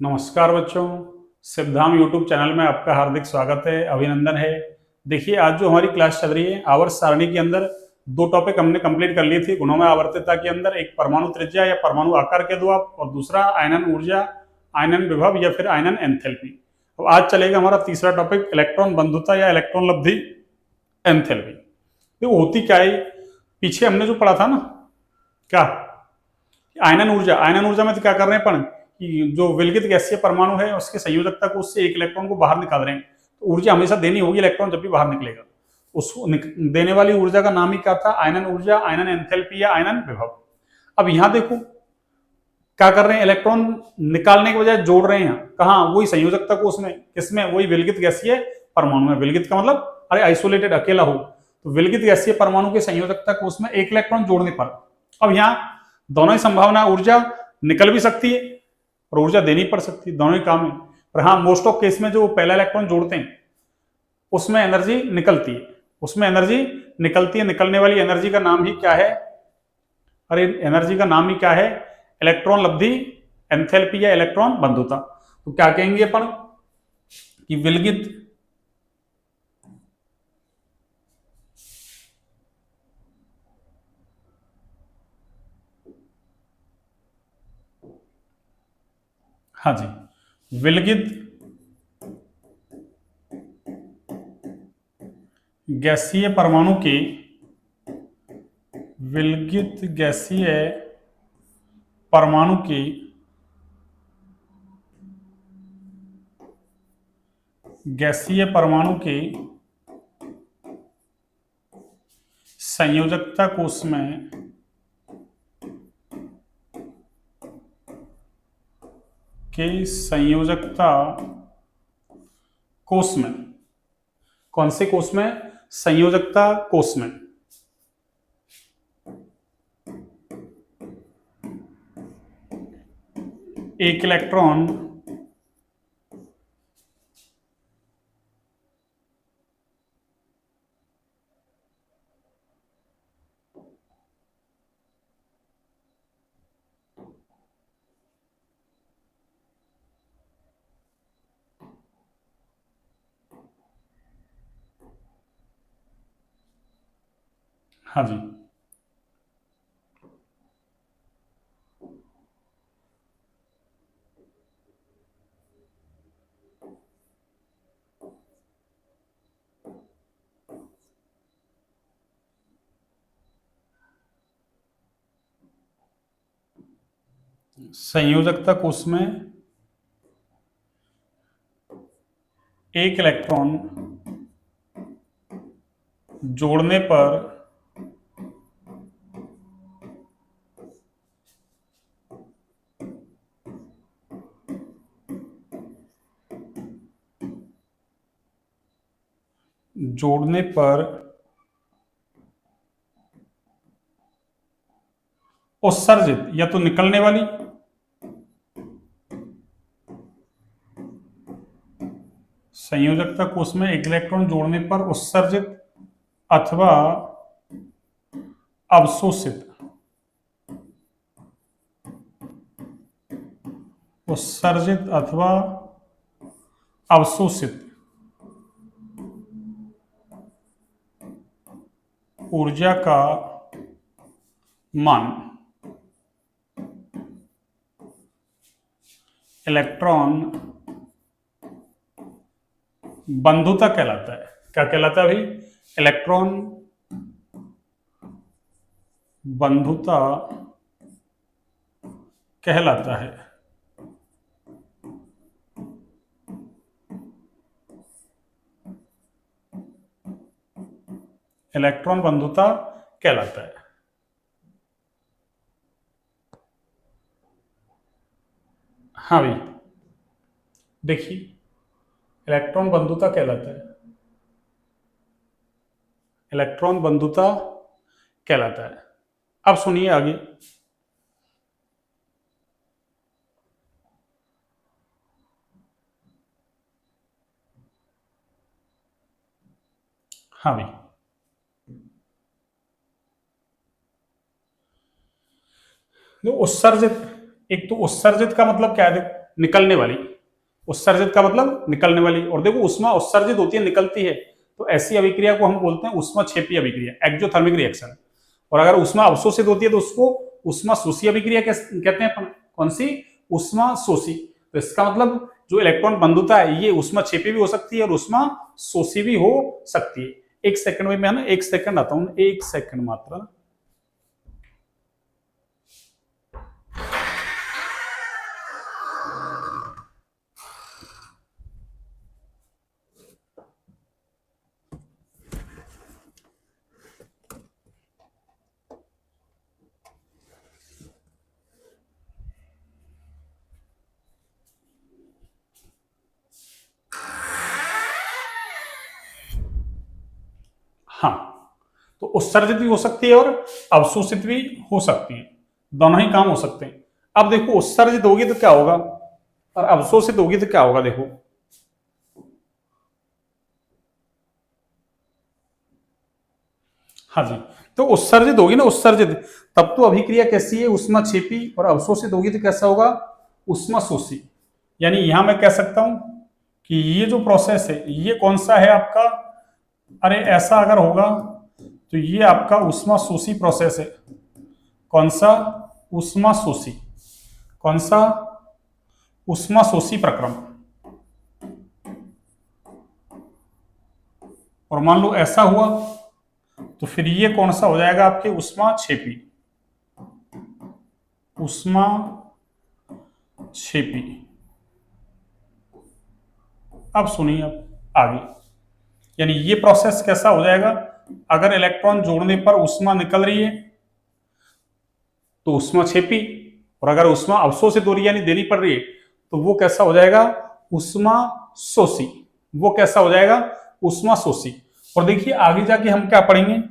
नमस्कार बच्चों, Siddham YouTube channel में आपका हार्दिक स्वागत है, अभिनंदन है। देखिए, आज जो हमारी क्लास चल रही है आवर्त सारणी के अंदर दो टॉपिक हमने कंप्लीट कर ली थी। गुणों में आवर्तता के अंदर एक परमाणु त्रिज्या या परमाणु आकार के द्वाब और दूसरा आयनन ऊर्जा, आयनन विभव या फिर आयनन एंथैल्पी। तो आज चलेगा हमारा तीसरा टॉपिक इलेक्ट्रॉन बंधुता या इलेक्ट्रॉन लब्धि एंथैल्पी। तो होती क्या है, पीछे हमने जो पढ़ा था ना, क्या आयनन ऊर्जा में तो क्या कर रहे हैं अपन कि जो विलगित गैसीय परमाणु है उसके संयोजकता को उससे एक इलेक्ट्रॉन को बाहर निकाल रहे हैं। तो ऊर्जा हमेशा देनी होगी इलेक्ट्रॉन जब भी बाहर निकलेगा। उसको देने वाली ऊर्जा का नाम ही क्या था? आयनन ऊर्जा, आयनन एंथैल्पी या आयनन विभव। अब यहां देखो क्या कर रहे हैं, इलेक्ट्रॉन निकालने के बजाय जोड़ रहे हैं। कहा? वही संयोजकता को उसमें, किसमें? वही विलगित गैसीय परमाणु में। विलगित का मतलब अरे आइसोलेटेड, अकेला हो, तो विलगित गैसीय परमाणु के संयोजकता को उसमें एक इलेक्ट्रॉन जोड़ने पर अब यहाँ दोनों ही संभावना, ऊर्जा निकल भी सकती है और ऊर्जा देनी पड़ सकती है, दोनों ही काम है। पर हाँ, मोस्ट ऑफ केस में जो पहला इलेक्ट्रॉन जोड़ते हैं उसमें एनर्जी निकलती है, निकलने वाली एनर्जी का नाम ही क्या है? अरे एनर्जी का नाम ही क्या है? इलेक्ट्रॉन लब्धि एंथैल्पी या इलेक्ट्रॉन बंधुता। तो क्या कहेंगे अपन कि विलगित हाँ जी, गैसीय परमाणु के विलगित गैसीय परमाणु की संयोजकता कोष में कौन से कोष में? संयोजकता कोष में एक इलेक्ट्रॉन हाँ जी, संयोजकता कोष में एक इलेक्ट्रॉन जोड़ने पर उत्सर्जित या तो निकलने वाली संयोजकता कोष में एक इलेक्ट्रॉन जोड़ने पर उत्सर्जित अथवा अवशोषित ऊर्जा का मान इलेक्ट्रॉन बंधुता कहलाता है। क्या कहलाता है भाई? इलेक्ट्रॉन बंधुता कहलाता है। इलेक्ट्रॉन बंधुता कहलाता है। हाँ भाई, देखिए, इलेक्ट्रॉन बंधुता कहलाता है, इलेक्ट्रॉन बंधुता कहलाता है। अब सुनिए आगे। हाँ भाई, उत्सर्जित, एक तो उत्सर्जित का मतलब क्या है? देखो, निकलने वाली, उत्सर्जित का मतलब निकलने वाली। और देखो ऊष्मा उत्सर्जित होती है, निकलती है, तो ऐसी अभिक्रिया को हम बोलते हैं ऊष्माक्षेपी अभिक्रिया, एक्सोथर्मिक रिएक्शन। और अगर ऊष्मा अवशोषित होती है तो उसको ऊष्मा शोषी अभिक्रिया कहते हैं अपन। कौन सी? ऊष्मा शोषी। तो इसका मतलब जो इलेक्ट्रॉन बंधुता है ये ऊष्माक्षेपी भी हो सकती है और ऊष्मा शोषी भी हो सकती है। एक सेकंड में मैं ना, एक सेकंड आता हूं, एक सेकंड मात्र। हाँ, तो उत्सर्जित भी हो सकती है और अवशोषित भी हो सकती है, दोनों ही काम हो सकते हैं। अब देखो उत्सर्जित होगी तो क्या होगा और अवशोषित होगी तो क्या होगा। देखो हाँ जी, तो उत्सर्जित होगी ना, उत्सर्जित, तब तो अभिक्रिया कैसी है? ऊष्माक्षेपी। और अवशोषित होगी तो कैसा होगा? ऊष्माशोषी। यानी यहां मैं कह सकता हूं कि ये जो प्रोसेस है ये कौन सा है आपका? अरे ऐसा अगर होगा तो ये आपका ऊष्माशोषी प्रोसेस है। कौन सा? ऊष्माशोषी। कौन सा? ऊष्माशोषी प्रक्रम। और मान लो ऐसा हुआ तो फिर ये कौन सा हो जाएगा आपके? ऊष्माक्षेपी। ऊष्माक्षेपी। अब सुनिए अब आगे, यानी ये प्रोसेस कैसा हो जाएगा? अगर इलेक्ट्रॉन जोड़ने पर ऊष्मा निकल रही है तो ऊष्माक्षेपी, और अगर ऊष्मा अवशोषित हो रही है यानी देनी पड़ रही है तो वो कैसा हो जाएगा? ऊष्माशोषी। वो कैसा हो जाएगा? ऊष्माशोषी। और देखिए आगे जाके हम क्या पढ़ेंगे?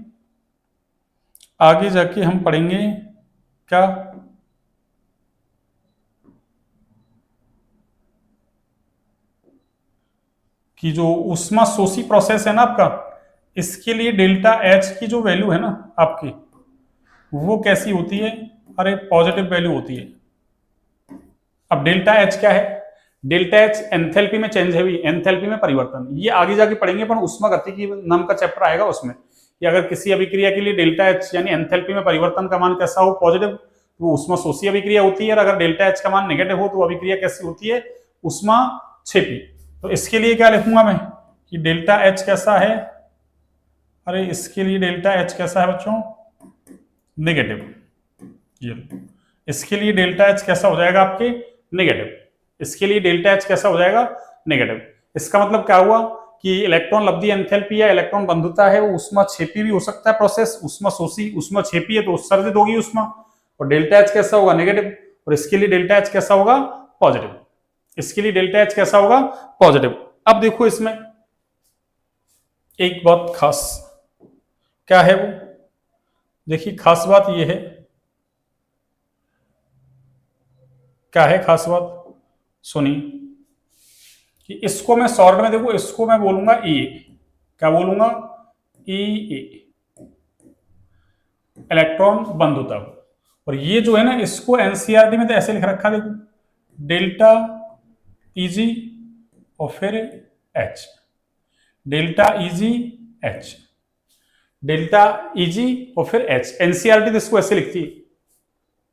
आगे जाके हम पढ़ेंगे क्या? कि जो ऊष्माशोषी प्रोसेस है ना आपका, इसके लिए डेल्टा एच की जो वैल्यू है ना आपकी, वो कैसी होती है? अरे पॉजिटिव वैल्यू होती है। अब डेल्टा एच क्या है? डेल्टा एच एंथैल्पी में चेंज है, भी एंथैल्पी में परिवर्तन। ये आगे जाके पढ़ेंगे पर उष्मागतिकी नाम का चैप्टर आएगा उसमें, कि अगर किसी अभिक्रिया के लिए डेल्टा एच यानी एंथैल्पी में परिवर्तन का मान कैसा हो? पॉजिटिव, तो वो ऊष्माशोषी अभिक्रिया होती है। और अगर डेल्टा एच का मान नेगेटिव हो तो अभिक्रिया कैसी होती है? ऊष्माक्षेपी। तो इसके लिए क्या लिखूंगा मैं कि डेल्टा एच कैसा है? अरे इसके लिए डेल्टा एच कैसा है बच्चों? नेगेटिव। ये इसके लिए डेल्टा एच कैसा हो जाएगा आपके? नेगेटिव। इसके लिए डेल्टा एच कैसा हो जाएगा? नेगेटिव। इसका मतलब क्या हुआ कि इलेक्ट्रॉन लब्धि एंथैल्पी या इलेक्ट्रॉन बंधुता है वो ऊष्माक्षेपी भी हो सकता है प्रोसेस। ऊष्माशोषी ऊष्माक्षेपी है तो उत्सर्जित होगी ऊष्मा, और डेल्टा एच कैसा होगा? नेगेटिव। और इसके लिए डेल्टा एच कैसा होगा? पॉजिटिव। इसके लिए डेल्टा एच कैसा होगा? पॉजिटिव। अब देखो इसमें एक बात खास क्या है वो, देखिए खास बात ये है, क्या है खास बात? सुनिए कि इसको मैं शॉर्ट में, देखो इसको मैं बोलूंगा ई। क्या बोलूंगा? ई, इलेक्ट्रॉन बंधुता। और ये जो है ना, इसको एनसीईआरटी में तो ऐसे लिख रखा, देखो डेल्टा ईजी और फिर H, delta easy H, delta easy और फिर एच। एनसीईआरटी तो इसको ऐसे लिखती है,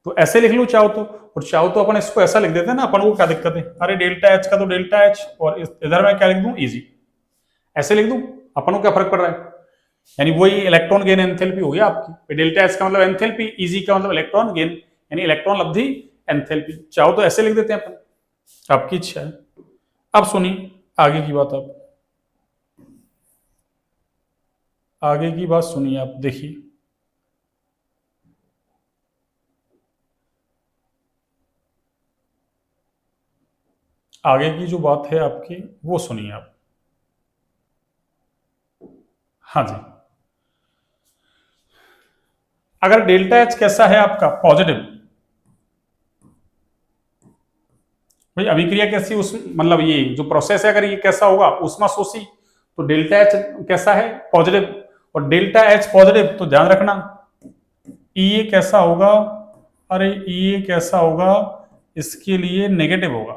तो ऐसे लिख लो चाहो तो, और चाहो तो अपन इसको ऐसा लिख देते हैं ना, अपन को क्या दिक्कत है? अरे डेल्टा एच का तो डेल्टा एच, और इधर मैं क्या लिख दूं? ईजी। ऐसे लिख दूं, अपन को क्या फर्क पड़ रहा है? यानी वही इलेक्ट्रॉन गेन एंथैल्पी हो गया आपकी। डेल्टा एच का मतलब एंथैल्पी, ईजी का मतलब इलेक्ट्रॉन गेन यानी इलेक्ट्रॉन लब्धि एंथैल्पी। चाहो तो ऐसे लिख देते हैं अपन, आपकी इच्छा है। अब सुनिए आगे की बात। आप आगे की बात सुनिए, आप देखिए आगे की जो बात है आपकी वो सुनिए आप। हाँ जी, अगर डेल्टा एच कैसा है आपका? पॉजिटिव, भाई अभिक्रिया कैसी, उस मतलब ये जो प्रोसेस है अगर ये कैसा होगा? ऊष्माशोषी, तो डेल्टा एच कैसा है? पॉजिटिव। और डेल्टा एच पॉजिटिव तो ध्यान रखना ई कैसा होगा? अरे ई कैसा होगा? इसके लिए नेगेटिव होगा।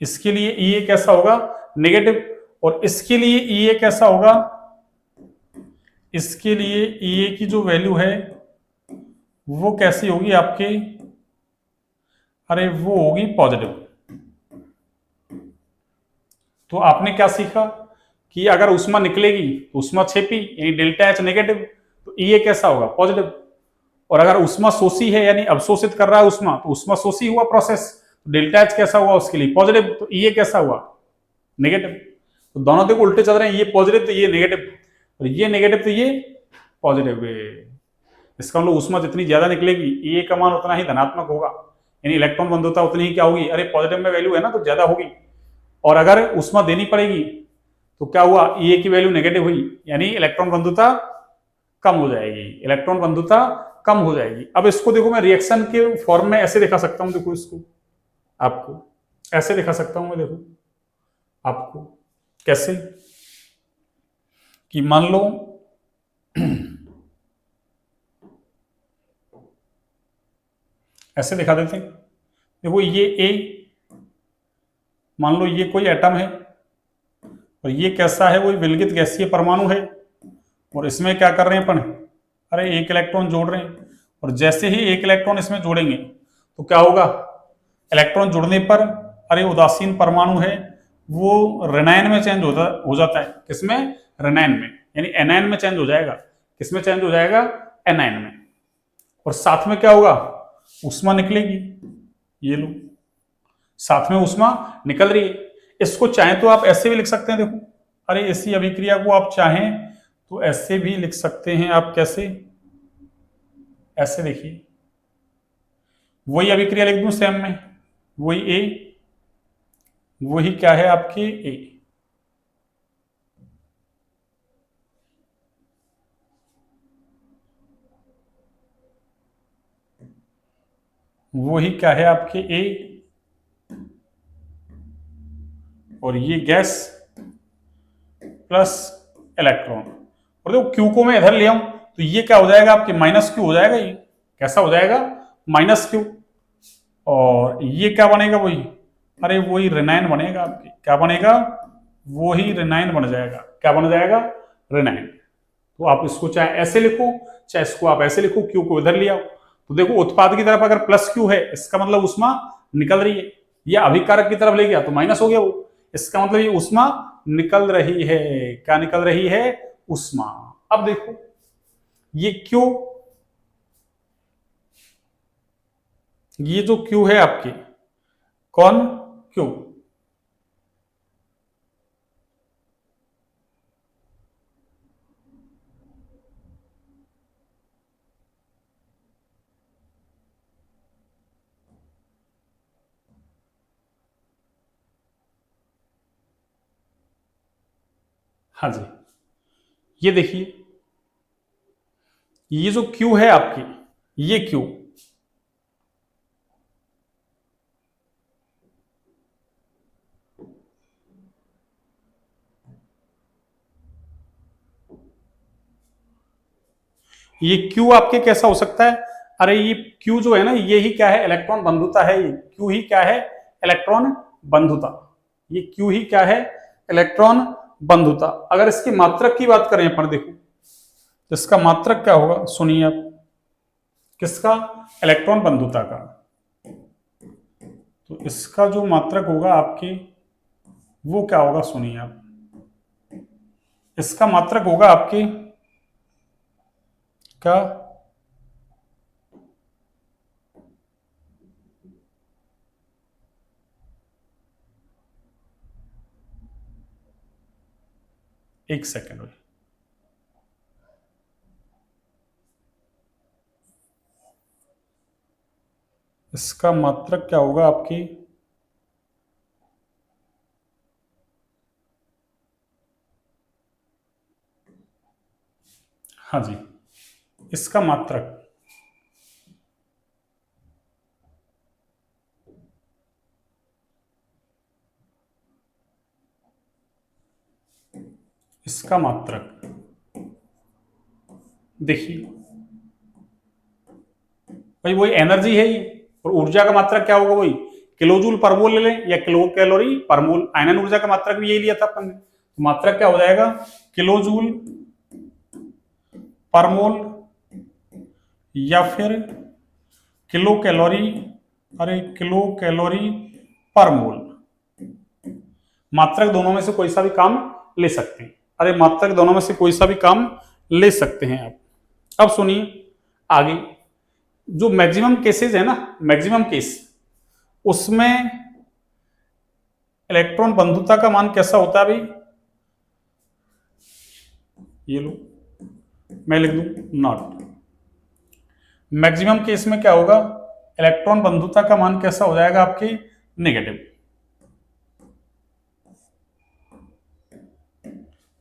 इसके लिए ई ए कैसा होगा, नेगेटिव। और इसके लिए ई ए कैसा होगा, इसके लिए ई ए की जो वैल्यू है वो कैसी होगी आपके, अरे वो होगी पॉजिटिव। तो आपने क्या सीखा कि अगर ऊष्मा निकलेगी तो ऊष्मा छेपी यानी डेल्टा एच नेगेटिव, तो ई ए कैसा होगा, पॉजिटिव। और अगर ऊष्मा शोषी है यानी अवशोषित कर रहा है ऊष्मा, तो ऊष्मा शोषी हुआ प्रोसेस, तो डेल्टा एच कैसा हुआ उसके लिए, पॉजिटिव। तो ई ए कैसा हुआ, नेगेटिव। तो दोनों देखो उल्टे चल रहे हैं, ये पॉजिटिव तो ये नेगेटिव, और ये नेगेटिव तो ये पॉजिटिव है। इसका मतलब ऊष्मा जितनी ज्यादा निकलेगी ई ए का मान उतना ही धनात्मक होगा, यानी इलेक्ट्रॉन बंधुता उतनी ही क्या होगी, अरे पॉजिटिव में वैल्यू है ना तो ज्यादा होगी। और अगर ऊष्मा देनी पड़ेगी तो क्या हुआ, ई ए की वैल्यू नेगेटिव हुई, यानी इलेक्ट्रॉन बंधुता कम हो जाएगी, इलेक्ट्रॉन बंधुता कम हो जाएगी। अब इसको देखो मैं रिएक्शन के फॉर्म में ऐसे दिखा सकता हूं, देखो इसको आपको ऐसे दिखा सकता हूं मैं, देखो आपको कैसे, कि मान लो ऐसे दिखा देते हैं, देखो ये ए, मान लो ये कोई एटम है और ये कैसा है, वो विलगित गैसीय परमाणु है, और इसमें क्या कर रहे हैं अपन, अरे एक इलेक्ट्रॉन जोड़ रहे हैं। और जैसे ही एक इलेक्ट्रॉन इसमें जोड़ेंगे तो क्या होगा, इलेक्ट्रॉन जुड़ने पर अरे उदासीन परमाणु है वो ऋणायन में चेंज हो जाता है, किसमें, ऋणायन में, यानी एनायन में चेंज हो जाएगा। किसमें चेंज हो जाएगा, एनायन में। और साथ में क्या होगा, ऊष्मा निकलेगी, ये लो साथ में ऊष्मा निकल रही है। इसको चाहें तो आप ऐसे भी लिख सकते हैं, देखो अरे इसी अभिक्रिया को आप चाहें तो ऐसे भी लिख सकते हैं आप, कैसे, ऐसे देखिए, वही अभिक्रिया लिख दूं सेम में, वही ए, वही क्या है आपके ए, वही क्या है आपके ए, और ये गैस प्लस इलेक्ट्रॉन। और देखो क्यू को मैं इधर ले आऊं तो ये क्या हो जाएगा आपके, माइनस क्यू हो जाएगा, ये कैसा हो जाएगा, माइनस क्यू। और ये क्या बनेगा, वही, अरे वही ऋणायन बनेगा आपके, क्या बनेगा, वही ऋणायन बन जाएगा, क्या बन जाएगा, ऋणायन। तो आप इसको चाहे ऐसे लिखो चाहे इसको आप ऐसे लिखो, क्यू को इधर ले आओ। तो देखो उत्पाद की तरफ अगर प्लस क्यू है इसका मतलब ऊष्मा निकल रही है, या अभिकारक की तरफ ले गया तो माइनस हो गया वो, इसका मतलब ये ऊष्मा निकल रही है, क्या निकल रही है, ऊष्मा। अब देखो ये क्यू, ये जो क्यू है आपकी, कौन, क्यू, हाँ जी, ये देखिए ये जो क्यू है आपकी, ये क्यू, ये क्यू आपके कैसा हो सकता है, अरे ये क्यू जो है ना, ये ही क्या है, इलेक्ट्रॉन बंधुता है, ये क्यू ही क्या है, इलेक्ट्रॉन बंधुता। ये क्यू ही क्या है, इलेक्ट्रॉन बंधुता। अगर इसकी मात्रक की बात करें अपन, देखो तो इसका मात्रक क्या होगा, सुनिए आप, किसका, इलेक्ट्रॉन बंधुता का। तो इसका जो मात्रक होगा आपकी वो क्या होगा, सुनिए आप, इसका मात्रक होगा आपकी का, एक सेकेंड भाई, इसका मात्रक क्या होगा आपकी, हाँ जी, इसका मात्रक, इसका मात्रक देखिए भाई, वही एनर्जी है ये, और ऊर्जा का मात्रक क्या होगा, वही किलो जूल पर मोल ले लें या किलो कैलोरी पर मोल, आयनन ऊर्जा का मात्रक भी यही लिया था अपन ने, तो मात्रक क्या हो जाएगा, किलो जूल पर मोल या फिर किलो कैलोरी, अरे किलो कैलोरी पर मोल। मात्रक दोनों में से कोई सा भी काम ले सकते हैं, अरे मात्रक दोनों में से कोई सा भी काम ले सकते हैं आप। अब सुनिए आगे, जो मैक्सिमम केसेस है ना, मैक्सिमम केस, उसमें इलेक्ट्रॉन बंधुता का मान कैसा होता है भाई, ये लो मैं लिख दूं नॉट। मैक्सिमम केस में क्या होगा, इलेक्ट्रॉन बंधुता का मान कैसा हो जाएगा आपकी, नेगेटिव।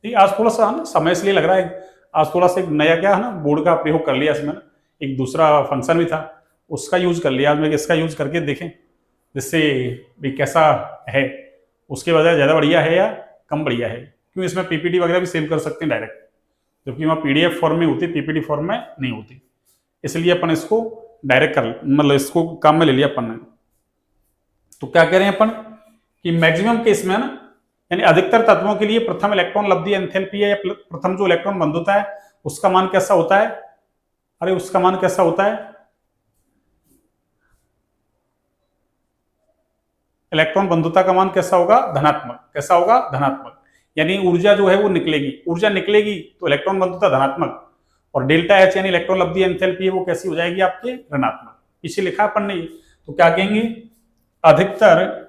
आज थोड़ा सा ना समय इसलिए लग रहा है, आज थोड़ा सा एक नया क्या है ना, बोर्ड का प्रयोग कर लिया इसमें, एक दूसरा फंक्शन भी था उसका यूज कर लिया, आज मैं इसका यूज करके देखें जिससे भी कैसा है, उसके बजाय ज़्यादा बढ़िया है या कम बढ़िया है। क्यों, इसमें पीपीटी वगैरह भी सेव कर सकते हैं डायरेक्ट, जबकि वहाँ पीडीएफ फॉर्म में होती, पीपीटी फॉर्म में नहीं होती, इसलिए अपन इसको डायरेक्ट कर, मतलब इसको काम में ले लिया अपन ने। तो क्या कह रहे हैं अपन कि मैक्सिमम केस में ना, यानी अधिकतर तत्वों के लिए प्रथम इलेक्ट्रॉन लब्धि एंथैल्पी है, या प्रथम जो इलेक्ट्रॉन बंधुता है उसका मान कैसा होता है, अरे उसका मान कैसा होता है, इलेक्ट्रॉन बंधुता का मान कैसा होगा, धनात्मक। कैसा होगा, धनात्मक। यानी ऊर्जा जो है वो निकलेगी, ऊर्जा निकलेगी तो इलेक्ट्रॉन बंधुता धनात्मक, और डेल्टा एच यानी इलेक्ट्रॉन लब्धि एंथैल्पी है वो कैसी हो जाएगी आपके, ऋणात्मक। पीछे लिखा अपन ने, तो क्या कहेंगे, अधिकतर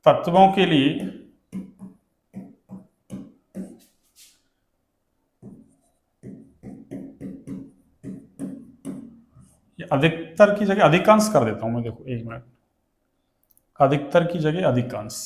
तत्वों के लिए अधिकतर की जगह अधिकांश कर देता हूं मैं, देखो एक मिनट, अधिकतर की जगह अधिकांश,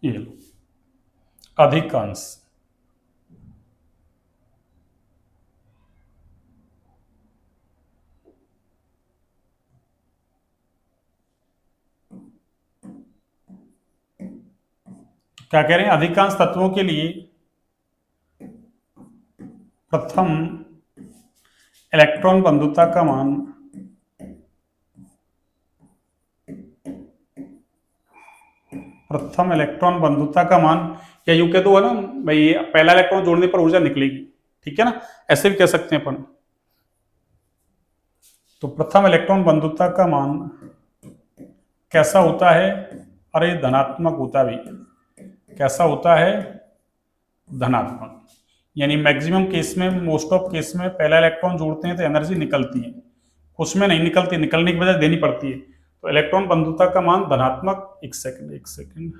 ये लो अधिकांश, क्या कह रहे हैं, अधिकांश तत्वों के लिए प्रथम इलेक्ट्रॉन बंधुता का मान प्रथम इलेक्ट्रॉन बंधुता का मान, या यूं कह दो है ना भाई, पहला इलेक्ट्रॉन जोड़ने पर ऊर्जा निकलेगी, ठीक है ना, ऐसे भी कह सकते हैं अपन। तो प्रथम इलेक्ट्रॉन बंधुता का मान कैसा होता है, अरे धनात्मक होता भी, कैसा होता है, धनात्मक। यानी मैक्सिमम केस में, मोस्ट ऑफ केस में पहला इलेक्ट्रॉन जोड़ते हैं तो एनर्जी निकलती है, कुछ में नहीं निकलती, निकलने की वजह देनी पड़ती है। तो इलेक्ट्रॉन बंधुता का मान धनात्मक, एक सेकंड,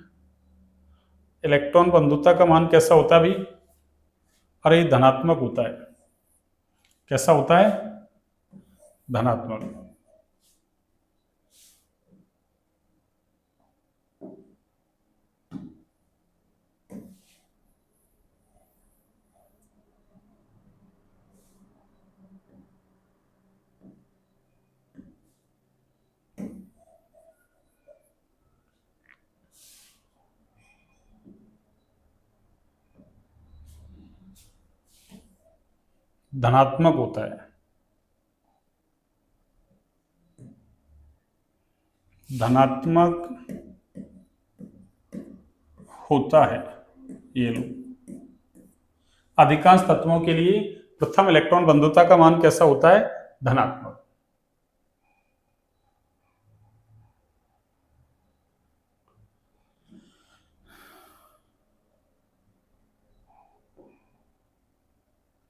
इलेक्ट्रॉन बंधुता का मान कैसा होता है भाई, अरे धनात्मक होता है। कैसा होता है, धनात्मक। धनात्मक होता है, धनात्मक होता है, ये लो। अधिकांश तत्वों के लिए प्रथम इलेक्ट्रॉन बंधुता का मान कैसा होता है, धनात्मक।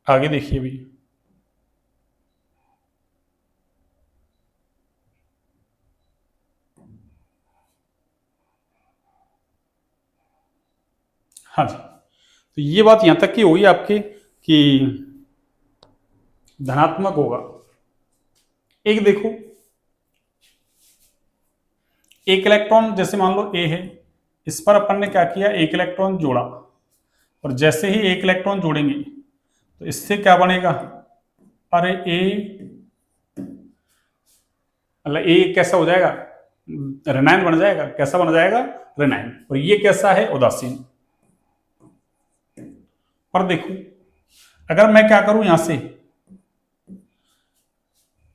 आगे देखिए भी, हाँ जी, तो ये बात यहां तक की होगी आपकी कि धनात्मक होगा। एक देखो, एक इलेक्ट्रॉन जैसे मान लो ए है, इस पर अपन ने क्या किया, एक इलेक्ट्रॉन जोड़ा, और जैसे ही एक इलेक्ट्रॉन जोड़ेंगे तो इससे क्या बनेगा, अरे ए, मतलब ए कैसा हो जाएगा, ऋणायन बन जाएगा। कैसा बन जाएगा, ऋणायन। और ये कैसा है, उदासीन। और देखो अगर मैं क्या करूं, यहां से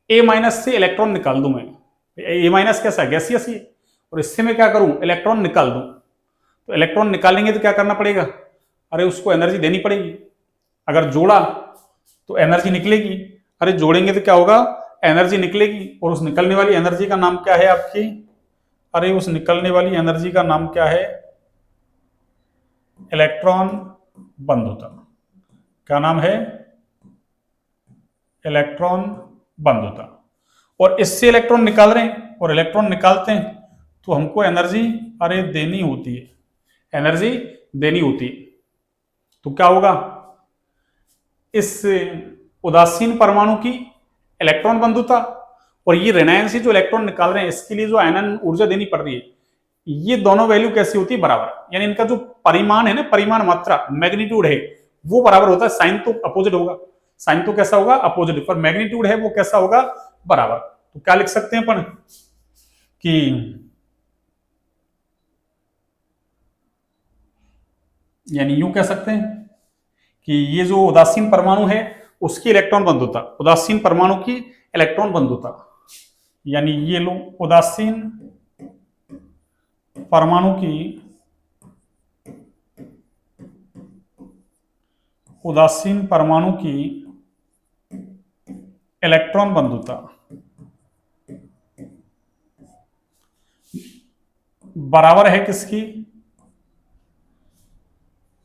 ए माइनस से इलेक्ट्रॉन निकाल दूं मैं, ए माइनस कैसा है, गैसियस ही, और इससे मैं क्या करूं, इलेक्ट्रॉन निकाल दूं। तो इलेक्ट्रॉन निकालेंगे तो क्या करना पड़ेगा, अरे उसको एनर्जी देनी पड़ेगी। अगर जोड़ा तो एनर्जी निकलेगी, अरे जोड़ेंगे तो क्या होगा, एनर्जी निकलेगी। और उस निकलने वाली एनर्जी का नाम क्या है आपकी, अरे उस निकलने वाली एनर्जी का नाम क्या है, इलेक्ट्रॉन बंधुता। क्या नाम है, इलेक्ट्रॉन बंधुता। और इससे इलेक्ट्रॉन निकाल रहे हैं, और इलेक्ट्रॉन निकालते हैं तो हमको एनर्जी अरे देनी होती है, एनर्जी देनी होती है। तो क्या होगा, इस उदासीन परमाणु की इलेक्ट्रॉन बंधुता और ये ऋणायन से जो इलेक्ट्रॉन निकाल रहे हैं इसके लिए जो आयनन ऊर्जा देनी पड़ रही है, ये दोनों वैल्यू कैसी होती है, बराबर। यानी इनका जो परिमाण है ना, परिमाण मात्रा, मैग्नीट्यूड है, वो बराबर होता है। साइन तो अपोजिट होगा, साइन तो कैसा होगा, अपोजिट, पर मैग्नीट्यूड है वो कैसा होगा, बराबर। तो क्या लिख सकते हैं अपन कि यानी यूं कह सकते हैं कि ये जो उदासीन परमाणु है उसकी इलेक्ट्रॉन बंधुता, उदासीन परमाणु की इलेक्ट्रॉन बंधुता, यानी ये लो उदासीन परमाणु की, उदासीन परमाणु की इलेक्ट्रॉन बंधुता बराबर है किसकी,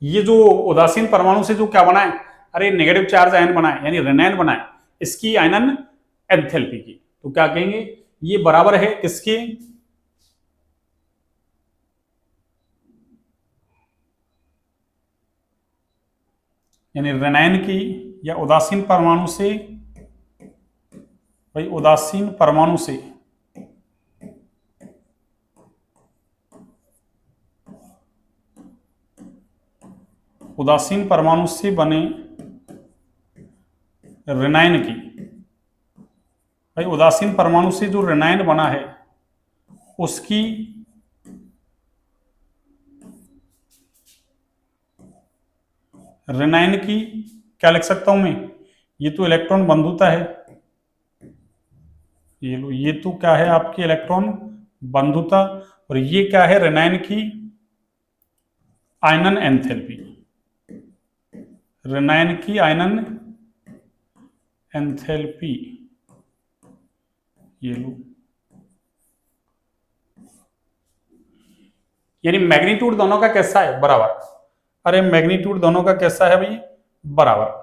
ये जो उदासीन परमाणु से जो क्या बना है, अरे नेगेटिव चार्ज आयन बना है, यानी ऋणायन बना है, इसकी आयनन एंथैल्पी की। तो क्या कहेंगे, ये बराबर है किसकी, यानी ऋणायन की या उदासीन परमाणु से, भाई उदासीन परमाणु से उदासीन परमाणु से बने ऋणायन की, भाई उदासीन परमाणु से जो ऋणायन बना है उसकी ऋणायन की क्या लिख सकता हूं मैं, ये तो इलेक्ट्रॉन बंधुता है, ये लो, ये तो क्या है आपकी इलेक्ट्रॉन बंधुता, और ये क्या है, ऋणायन की आयनन एंथैल्पी, ऋणायन की आयनन एंथैल्पी, ये लो। यानी मैग्नीट्यूड दोनों का कैसा है, बराबर। अरे मैग्नीट्यूड दोनों का कैसा है भाई, बराबर।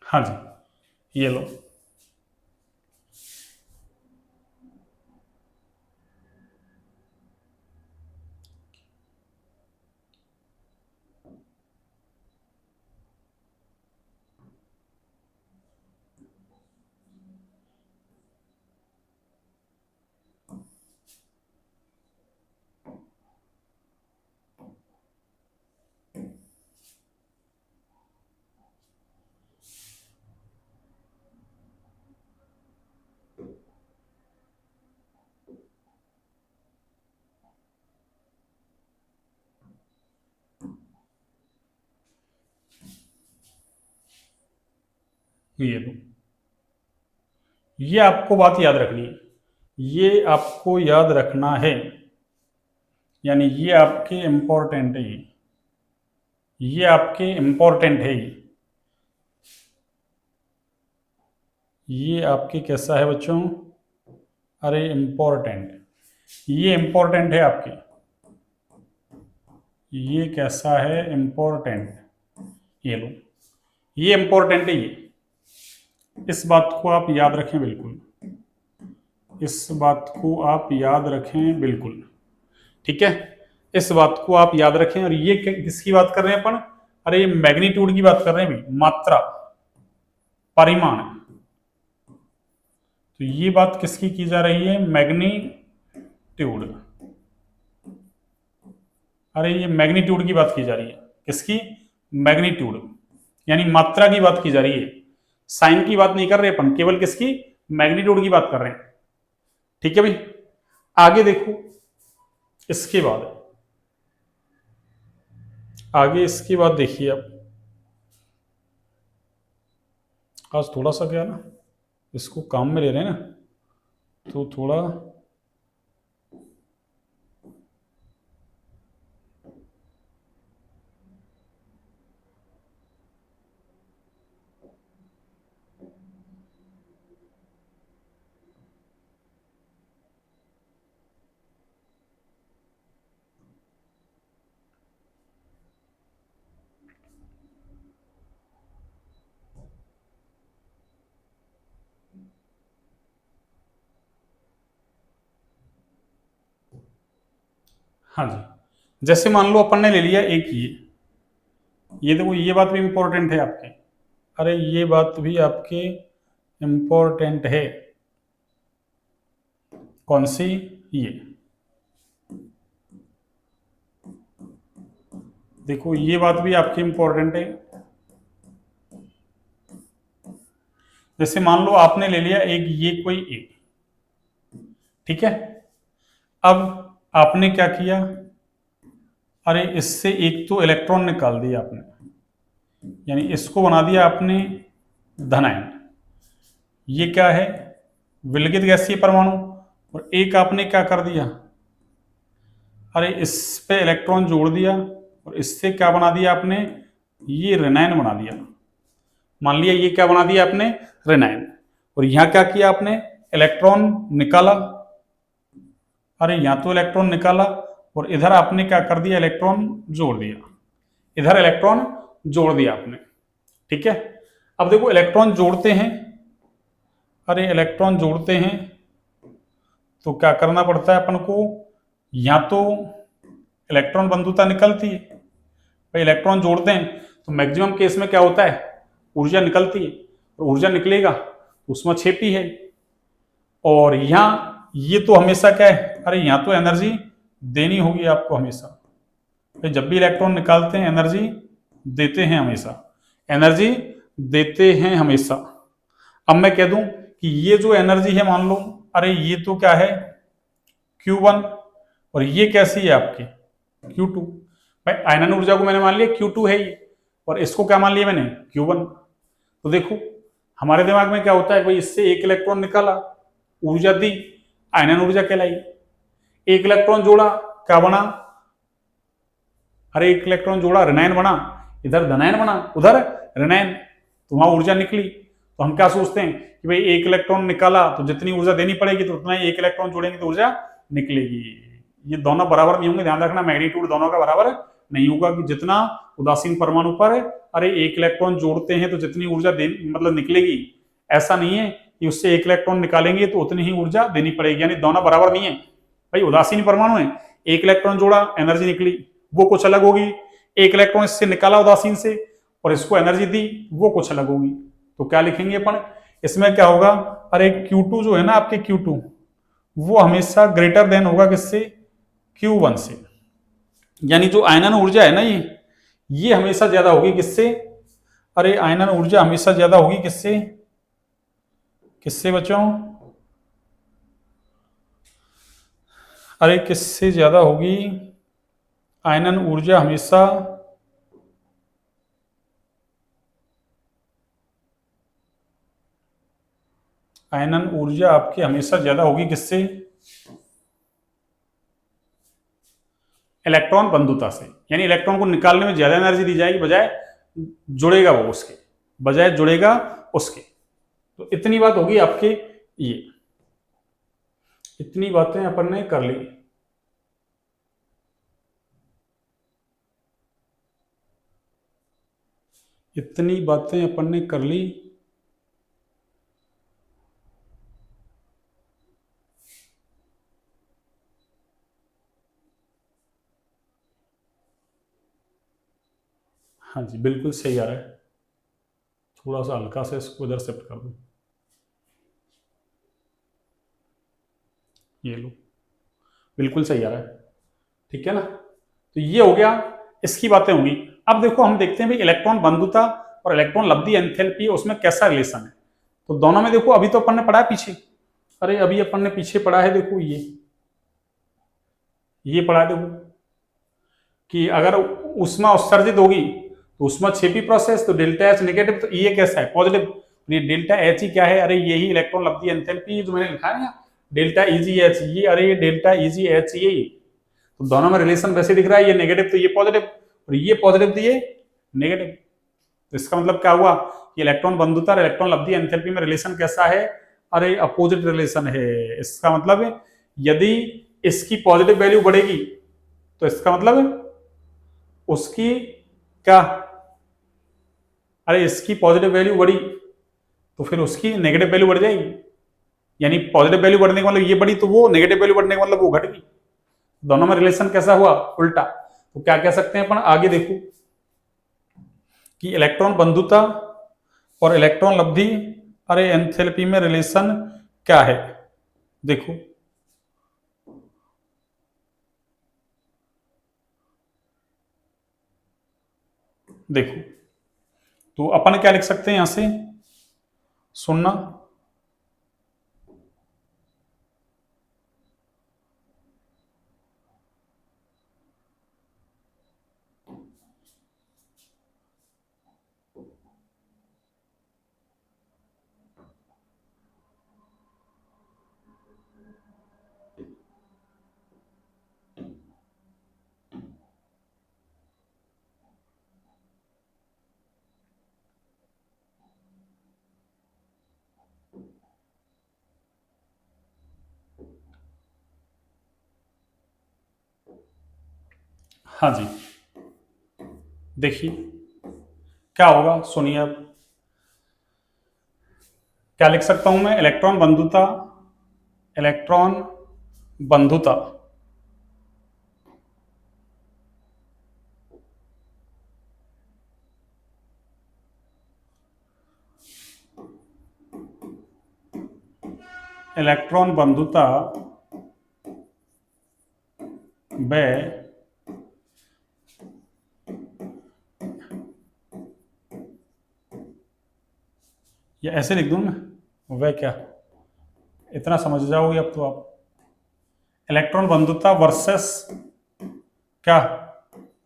हाँ जी, ये लो। ये लो, ये आपको बात याद रखनी है, ये आपको याद रखना है, यानी ये आपके इंपॉर्टेंट है, ये आपके इंपॉर्टेंट है, ये आपके कैसा है बच्चों, अरे इंपॉर्टेंट, ये इंपॉर्टेंट है आपके। ये कैसा है, इम्पोर्टेंट, ये लो, ये इम्पोर्टेंट है ये, इस बात को आप याद रखें बिल्कुल, इस बात को आप याद रखें बिल्कुल, ठीक है, इस बात को आप याद रखें। और ये किसकी बात कर रहे हैं अपन, अरे ये मैग्नीट्यूड की बात कर रहे हैं भाई, मात्रा, परिमाण। तो ये बात किसकी की जा रही है, मैग्नीट्यूड, अरे ये मैग्नीट्यूड की बात की जा रही है, किसकी, मैग्नीट्यूड, यानी मात्रा की बात की जा रही है, साइन की बात नहीं कर रहे अपन, केवल किसकी, मैग्नीट्यूड की बात कर रहे हैं, ठीक है भाई। आगे देखो, इसके बाद आगे इसके बाद देखिए अब, आज थोड़ा सा क्या ना, इसको काम में ले रहे हैं ना, तो थोड़ा हाँ जी, जैसे मान लो अपन ने ले लिया एक ये देखो, ये बात भी इंपॉर्टेंट है आपके, अरे ये बात भी आपके इंपॉर्टेंट है, कौन सी, ये देखो, ये बात भी आपकी इंपॉर्टेंट है। जैसे मान लो आपने ले लिया एक ये कोई एक, ठीक है, अब आपने क्या किया, अरे इससे एक तो इलेक्ट्रॉन निकाल दिया आपने, यानी इसको बना दिया आपने धनायन, ये क्या है, विलगित गैसीय परमाणु। और एक आपने क्या कर दिया, अरे इस पे इलेक्ट्रॉन जोड़ दिया और इससे क्या बना दिया आपने, ये ऋणायन बना दिया, मान लिया ये क्या बना दिया आपने, ऋणायन। और यहां क्या किया आपने, इलेक्ट्रॉन निकाला, अरे यहां तो इलेक्ट्रॉन निकाला और इधर आपने क्या कर दिया, इलेक्ट्रॉन जोड़ दिया, इधर इलेक्ट्रॉन जोड़ दिया आपने, ठीक है। अब देखो इलेक्ट्रॉन जोड़ते हैं, अरे इलेक्ट्रॉन जोड़ते हैं तो क्या करना पड़ता है अपन को, या तो इलेक्ट्रॉन बंधुता निकलती है, भाई इलेक्ट्रॉन जोड़ते हैं तो मैक्सिमम केस में क्या होता है, ऊर्जा निकलती है, और ऊर्जा निकलेगा तो उसमें छेपी है। और यहां ये तो हमेशा क्या है, अरे यहां तो एनर्जी देनी होगी आपको हमेशा, तो जब भी इलेक्ट्रॉन निकालते हैं एनर्जी देते हैं हमेशा, एनर्जी देते हैं हमेशा। अब मैं कह दूं कि ये जो एनर्जी है मान लो, अरे ये तो क्या है, Q1, और ये कैसी है आपकी, Q2। भाई आयनन ऊर्जा को मैंने मान लिया Q2 है ये, और इसको क्या मान लिया मैंने, Q1। तो देखो हमारे दिमाग में क्या होता है, भाई इससे एक इलेक्ट्रॉन निकाला, ऊर्जा दी, आयनन ऊर्जा कहलाई। एक इलेक्ट्रॉन जोड़ा, क्या बना, अरे एक इलेक्ट्रॉन जोड़ा, ऋणायन बना, इधर धनायन बना, उधर ऋणायन, तो वहां ऊर्जा निकली। तो हम क्या सोचते हैं कि भाई एक इलेक्ट्रॉन निकाला तो जितनी ऊर्जा देनी पड़ेगी तो उतना ही, एक इलेक्ट्रॉन जोड़ेंगे तो ऊर्जा निकलेगी। ये दोनों बराबर नहीं होंगे, ध्यान रखना, मैग्नीट्यूड दोनों का बराबर नहीं होगा कि जितना उदासीन परमाणु पर अरे एक इलेक्ट्रॉन जोड़ते हैं तो जितनी ऊर्जा मतलब निकलेगी, ऐसा नहीं है कि उससे एक इलेक्ट्रॉन निकालेंगे तो उतनी ही ऊर्जा देनी पड़ेगी, यानी दोनों बराबर नहीं है। भाई उदासीन परमाणु है, एक इलेक्ट्रॉन जोड़ा एनर्जी निकली, वो कुछ अलग होगी, एक इलेक्ट्रॉन इससे निकाला उदासीन से और इसको एनर्जी दी, वो कुछ अलग होगी। तो क्या लिखेंगे अपन, इसमें क्या होगा, अरे Q2 जो है ना आपके, Q2 वो हमेशा ग्रेटर देन होगा किससे, Q1 से, यानी जो आयनन ऊर्जा है ना ये हमेशा ज्यादा होगी किससे, अरे आयनन ऊर्जा हमेशा ज्यादा होगी किससे, किससे बच्चों, अरे किससे ज्यादा होगी, आयनन ऊर्जा हमेशा आयनन ऊर्जा आपकी हमेशा ज्यादा होगी किससे, इलेक्ट्रॉन बंधुता से, यानी इलेक्ट्रॉन को निकालने में ज्यादा एनर्जी दी जाएगी बजाय जुड़ेगा वो उसके, बजाय जुड़ेगा उसके। तो इतनी बात होगी आपके, ये इतनी बातें अपन ने कर ली। इतनी बातें अपन ने कर ली। हाँ जी, बिल्कुल सही आ रहा है। थोड़ा सा हल्का से इसको इधर शिफ्ट कर दूं, ये लो, बिल्कुल सही आ रहा है। ठीक है ना, तो ये हो गया, इसकी बातें होंगी। अब देखो हम देखते हैं भाई इलेक्ट्रॉन बंधुता और इलेक्ट्रॉन लब्धि एंथैल्पी उसमें कैसा रिलेशन है। तो दोनों में देखो अभी तो अपन ने पढ़ा है पीछे, अरे अभी अपन ने पीछे पढ़ा है, देखो ये पढ़ा है देखो कि अगर ऊष्मा उत्सर्जित होगी तो ऊष्मा छिपी प्रोसेस, तो डेल्टा एच नेगेटिव, तो ये कैसा है पॉजिटिव। ये डेल्टा एच ही क्या है, अरे यही इलेक्ट्रॉन लब्धि एंथैल्पी जो मैंने लिखा है ना, डेल्टा इजी एच, ये अरे ये डेल्टा इजी एच ये, तो दोनों में रिलेशन वैसे दिख रहा है, ये नेगेटिव तो ये पॉजिटिव, और ये पॉजिटिव तो ये नेगेटिव। तो इसका मतलब क्या हुआ कि इलेक्ट्रॉन बंधुता और इलेक्ट्रॉन लब्धि एंथैल्पी में रिलेशन कैसा है, अरे अपोजिट रिलेशन है। इसका मतलब यदि इसकी पॉजिटिव वैल्यू बढ़ेगी तो इसका मतलब उसकी क्या, अरे इसकी पॉजिटिव वैल्यू बढ़ी तो फिर उसकी नेगेटिव वैल्यू बढ़ जाएगी, यानी पॉजिटिव वैल्यू बढ़ने का मतलब ये बढ़ी तो वो, नेगेटिव वैल्यू बढ़ने का मतलब वो घट गई। दोनों में रिलेशन कैसा हुआ, उल्टा। तो क्या कह सकते हैं अपन, आगे देखो कि इलेक्ट्रॉन बंधुता और इलेक्ट्रॉन लब्धि अरे एंथैल्पी में रिलेशन क्या है। देखो देखो तो अपन क्या लिख सकते हैं यहां से, सुनना, हाँ जी, देखिए क्या होगा, सुनिए अब क्या लिख सकता हूं मैं, इलेक्ट्रॉन बंधुता, इलेक्ट्रॉन बंधुता इलेक्ट्रॉन बंधुता व या ऐसे लिख दूं मैं, वह क्या, इतना समझ जाओगे अब तो आप। इलेक्ट्रॉन बंधुता वर्सेस क्या,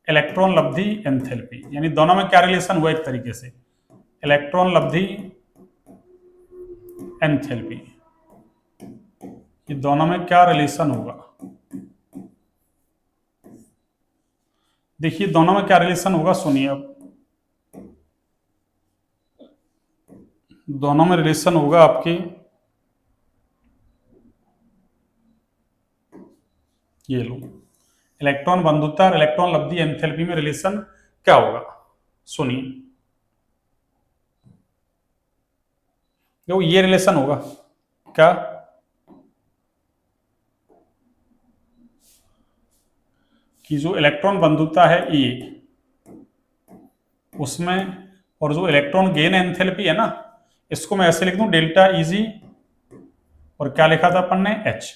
इलेक्ट्रॉन लब्धि एंथैल्पी, यानी दोनों में क्या रिलेशन हुआ एक तरीके से, इलेक्ट्रॉन लब्धि एंथैल्पी, ये दोनों में क्या रिलेशन होगा। देखिए दोनों में क्या रिलेशन होगा, सुनिए अब, दोनों में रिलेशन होगा आपके, ये लो, इलेक्ट्रॉन बंधुता और इलेक्ट्रॉन लब्धि एंथैल्पी में रिलेशन क्या होगा, सुनिए। देखो ये रिलेशन होगा क्या, कि जो इलेक्ट्रॉन बंधुता है ये, उसमें, और जो इलेक्ट्रॉन गेन एंथैल्पी है ना, इसको मैं ऐसे लिख दूं डेल्टा इजी, और क्या लिखा था अपन ने, एच।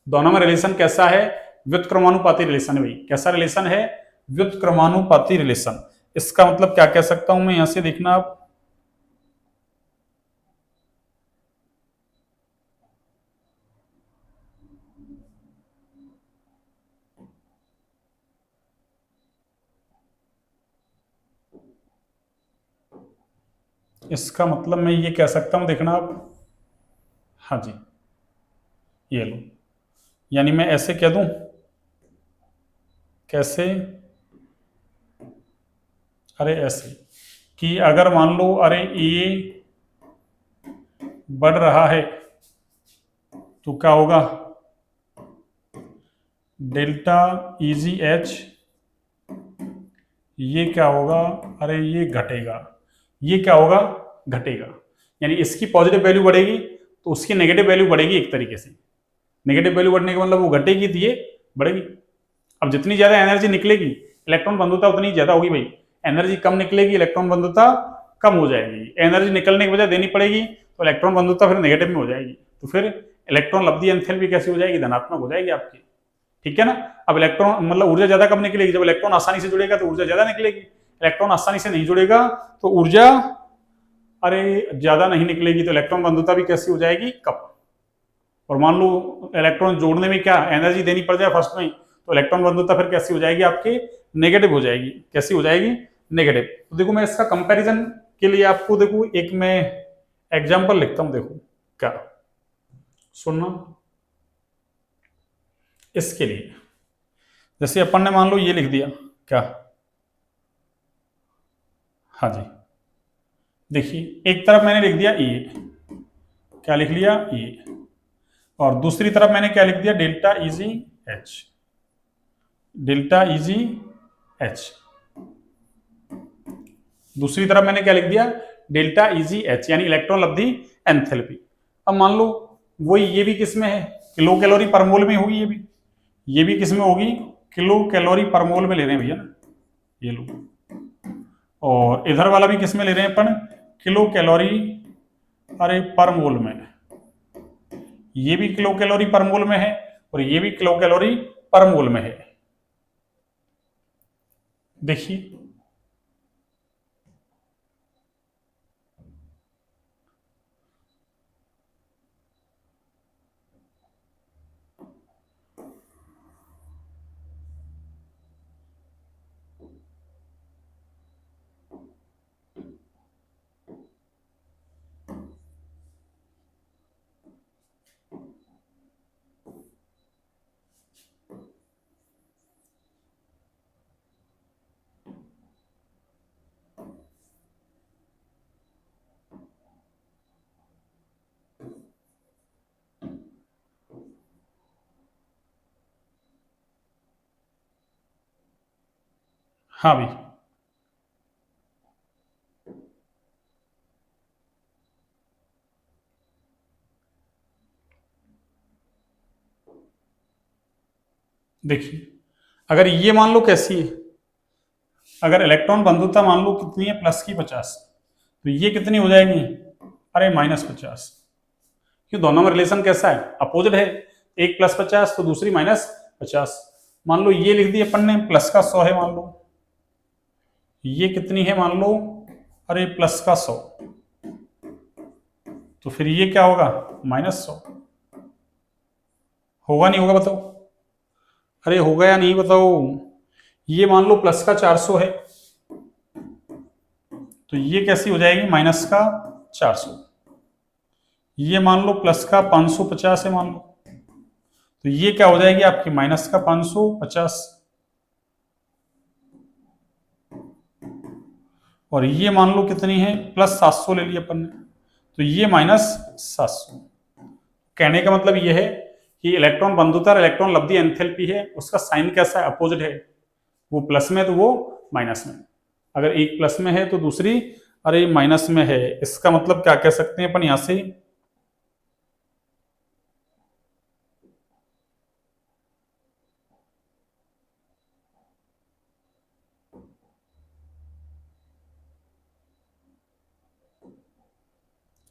दोनों में रिलेशन कैसा है, व्युत्क्रमानुपाती रिलेशन है भाई, कैसा रिलेशन है, व्युत्क्रमानुपाती रिलेशन। इसका मतलब क्या कह सकता हूं मैं, यहां से देखना आप, इसका मतलब मैं ये कह सकता हूं, देखना आप, हाँ जी, ये लो, यानी मैं ऐसे कह दूं, कैसे, अरे ऐसे कि अगर मान लो अरे ए बढ़ रहा है तो क्या होगा, डेल्टा इजी एच, ये क्या होगा, अरे ये घटेगा। ये क्या होगा, घटेगा। यानी इसकी पॉजिटिव वैल्यू बढ़ेगी तो उसकी नेगेटिव वैल्यू बढ़ेगी एक तरीके से। नेगेटिव वैल्यू बढ़ने का मतलब वो घटेगी तो ये बढ़ेगी। अब जितनी ज्यादा एनर्जी निकलेगी इलेक्ट्रॉन बंधुता उतनी ज्यादा होगी भाई। एनर्जी कम निकलेगी इलेक्ट्रॉन बंधुता कम हो जाएगी। एनर्जी निकलने की वजह देनी पड़ेगी तो इलेक्ट्रॉन बंधुता फिर नेगेटिव में हो जाएगी। तो फिर इलेक्ट्रॉन लब्धि एंथैल्पी कैसी हो जाएगी, धनात्मक हो जाएगी आपकी। ठीक है ना। अब इलेक्ट्रॉन मतलब ऊर्जा ज्यादा कब निकलेगी, जब इलेक्ट्रॉन आसानी से जुड़ेगा तो ऊर्जा ज्यादा निकलेगी। इलेक्ट्रॉन आसानी से नहीं जुड़ेगा तो ऊर्जा अरे ज्यादा नहीं निकलेगी, तो इलेक्ट्रॉन बंधुता भी कैसी हो जाएगी, कम। और मान लो इलेक्ट्रॉन जोड़ने में क्या एनर्जी देनी पड़ जाए फर्स्ट में, तो इलेक्ट्रॉन बंधुता फिर कैसी हो जाएगी आपकी, नेगेटिव हो जाएगी। कैसी हो जाएगी, नेगेटिव। तो देखो मैं इसका कंपैरिजन के लिए आपको देखो एक मैं एग्जांपल लिखता हूं, देखो क्या, सुनना। इसके लिए जैसे अपन ने मान लो ये लिख दिया क्या, हाँ जी, देखिए एक तरफ मैंने लिख दिया ए, क्या लिख लिया ए, और दूसरी तरफ मैंने क्या लिख दिया, delta easy H, delta easy H. दूसरी तरफ मैंने क्या लिख दिया, डेल्टा इजी एच, यानी इलेक्ट्रॉन लब्धि एंथैल्पी। अब मान लो वही ये भी किस में है, किलो कैलोरी पर मोल में होगी, ये भी किस में होगी, किलो कैलोरी पर मोल में ले रहे हैं भैया ना, ये लो। और इधर वाला भी किस में ले रहे हैं अपन, किलो कैलोरी अरे पर मोल में। ये भी किलो कैलोरी पर मोल में है और ये भी किलो कैलोरी पर मोल में है। देखिए हाँ भाई, देखिए अगर ये मान लो कैसी है, अगर इलेक्ट्रॉन बंधुता मान लो कितनी है, प्लस की 50, तो ये कितनी हो जाएगी, अरे -50। क्यों, दोनों में रिलेशन कैसा है, अपोजिट है। एक +50 तो दूसरी -50। मान लो ये लिख दी अपन ने, प्लस का 100 है मान लो, ये कितनी है मान लो, अरे प्लस का 100, तो फिर ये क्या होगा, -100। होगा नहीं होगा बताओ, अरे होगा या नहीं बताओ। ये मान लो प्लस का 400 है, तो ये कैसी हो जाएगी, माइनस का 400। ये मान लो प्लस का 550 है मान लो, तो ये क्या हो जाएगी आपकी, माइनस का 550। और ये मान लो कितनी है, +700 ले लिया अपन ने, तो ये -700। कहने का मतलब ये है कि इलेक्ट्रॉन बंधुता और इलेक्ट्रॉन लब्धि एंथैल्पी है, उसका साइन कैसा है, अपोजिट है। वो प्लस में तो वो माइनस में। अगर एक प्लस में है तो दूसरी अरे माइनस में है। इसका मतलब क्या कह सकते हैं अपन यहां से,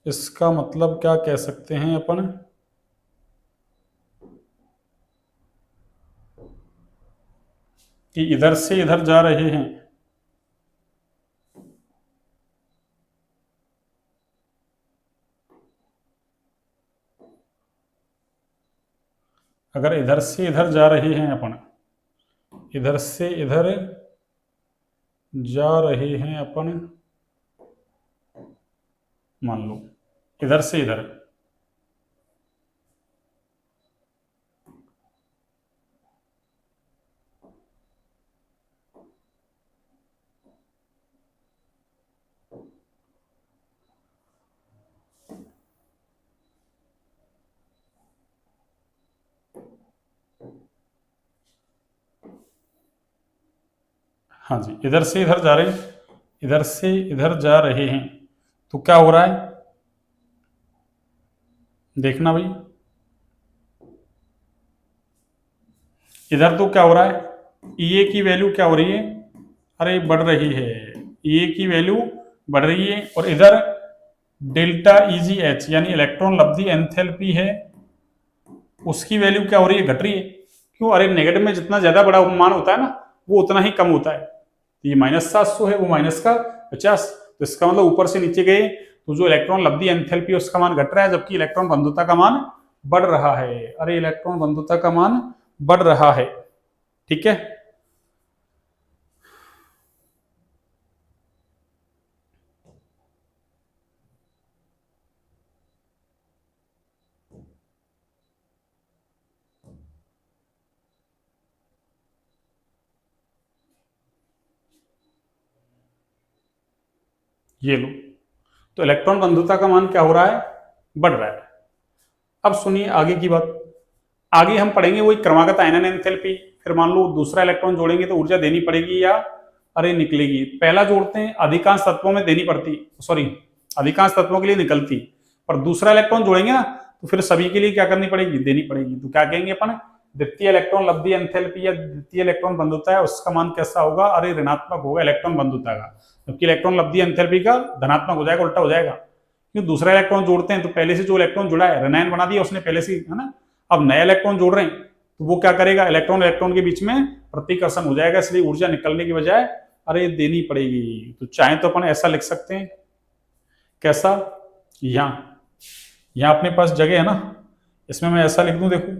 इसका मतलब क्या कह सकते हैं अपन, कि इधर से इधर जा रहे हैं। अगर इधर से इधर जा रहे हैं अपन, इधर से इधर जा रहे हैं अपन, मान लो इधर से इधर, हाँ जी, इधर से इधर जा रहे हैं, इधर से इधर जा रहे हैं, तो क्या हो रहा है, देखना भाई, इधर तो क्या हो रहा है, ए की वैल्यू क्या हो रही है, अरे बढ़ रही है, ए की वैल्यू बढ़ रही है, और इधर डेल्टा इजी एच यानी इलेक्ट्रॉन लब्धि एंथैल्पी है, उसकी वैल्यू क्या हो रही है, घट रही है। क्यों, अरे नेगेटिव में जितना ज्यादा बड़ा मान होता है ना, वो उतना ही कम होता है। तो ये -700 है, वो माइनस का 50, तो इसका मतलब ऊपर से नीचे गए तो जो इलेक्ट्रॉन लब्धि एंथैल्पी है उसका मान घट रहा है, जबकि इलेक्ट्रॉन बंधुता का मान बढ़ रहा है। अरे इलेक्ट्रॉन बंधुता का मान बढ़ रहा है, ठीक है। ये लो, तो इलेक्ट्रॉन बंधुता का मान क्या हो रहा है, बढ़ रहा है। अब सुनिए आगे की बात, आगे हम पढ़ेंगे वही क्रमागत आयनन एंथैल्पी। फिर मान लो दूसरा इलेक्ट्रॉन जोड़ेंगे तो ऊर्जा देनी पड़ेगी या अरे निकलेगी। पहला जोड़ते हैं, अधिकांश तत्वों में देनी पड़ती, सॉरी अधिकांश तत्वों के लिए निकलती, पर दूसरा इलेक्ट्रॉन जोड़ेंगे ना तो फिर सभी के लिए क्या करनी पड़ेगी, देनी पड़ेगी। तो क्या कहेंगे अपन, द्वितीय इलेक्ट्रॉन लब्धि एंथैल्पी या द्वितीय इलेक्ट्रॉन बंधुता है, उसका मान कैसा होगा, अरे ऋणात्मक होगा इलेक्ट्रॉन बंधुता का, जबकि इलेक्ट्रॉन लब्धि एंथैल्पी का धनात्मक हो जाएगा, उल्टा हो जाएगा। क्यों, दूसरा इलेक्ट्रॉन जोड़ते हैं तो पहले से जो इलेक्ट्रॉन जुड़ा है ऋणायन बना दिया उसने पहले से, है ना। अब नया इलेक्ट्रॉन जोड़ रहे हैं तो वो क्या करेगा, इलेक्ट्रॉन इलेक्ट्रॉन के बीच में प्रतिकर्षण हो जाएगा, इसलिए ऊर्जा निकलने की बजाय अरे देनी पड़ेगी। तो चाहे तो अपन ऐसा लिख सकते हैं, कैसा, यहां अपने पास जगह है ना, इसमें मैं ऐसा लिख दूं, देखो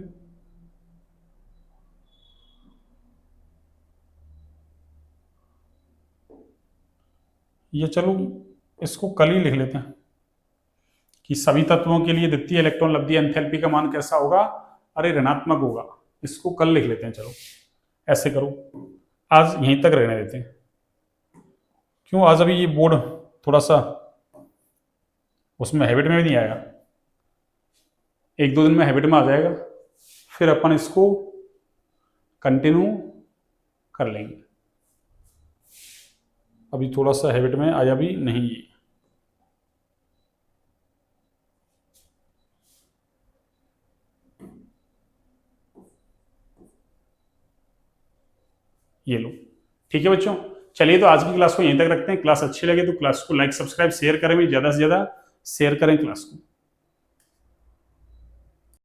ये, चलो इसको कल ही लिख लेते हैं कि सभी तत्वों के लिए द्वितीय इलेक्ट्रॉन लब्धि एंथैल्पी का मान कैसा होगा, अरे ऋणात्मक होगा। इसको कल लिख लेते हैं, चलो ऐसे करो, आज यहीं तक रहने देते हैं। क्यों, आज अभी ये बोर्ड थोड़ा सा उसमें हैबिट में भी नहीं आया, 1-2 दिन में हैबिट में आ जाएगा, फिर अपन इसको कंटिन्यू कर लेंगे। अभी थोड़ा सा हैबिट में आया भी नहीं है। ये लो, ठीक है बच्चों, चलिए तो आज की क्लास को यहीं तक रखते हैं। क्लास अच्छी लगे तो क्लास को लाइक सब्सक्राइब शेयर करें, ज़्यादा से ज़्यादा शेयर करें क्लास को।